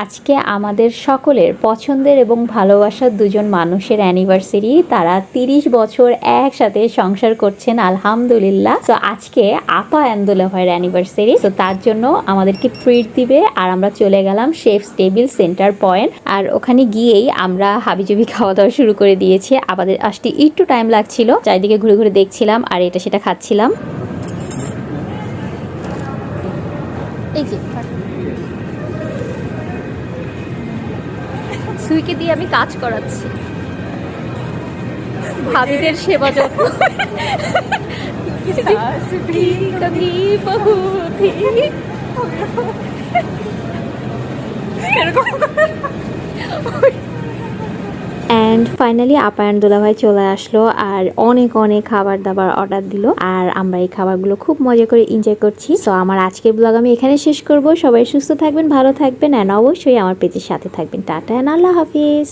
আজকে আমাদের সকলের পছন্দের এবং ভালোবাসার দুজন মানুষের অ্যানিভার্সারি। তারা 30 বছর একসাথে সংসার করছেন আলহামদুলিল্লাহ। তো আজকে আপা এন্ড দুলা ভাইয়ের অ্যানিভার্সারি, তো তার জন্য আমাদেরকে ট্রিট দিবে আর আমরা চলে গেলাম শেফস টেবিল সেন্টার পয়েন্ট। আর ওখানে গিয়েই আমরা হাবিজাবি খাওয়া দাওয়া শুরু করে দিয়েছি। আমাদের আসতে একটু টাইম লাগছিল, চারিদিকে ঘুরে ঘুরে দেখছিলাম আর এটা সেটা খাচ্ছিলাম। এই যে সুইকে দিয়ে আমি কাজ করাচ্ছি, ভাবিদের সেবা যত্ন। অ্যান্ড ফাইনালি আপা অ্যান্ড দুলাভাই চলে আসলো আর অনেক অনেক খাবার দাবার অর্ডার দিল আর আমরা এই খাবারগুলো খুব মজা করে এনজয় করছি। তো আমার আজকের ব্লগ আমি এখানে শেষ করব। সবাই সুস্থ থাকবেন, ভালো থাকবেন, অ্যান্ড অবশ্যই আমার পেজের সাথে থাকবেন। Tata and Allah Hafiz.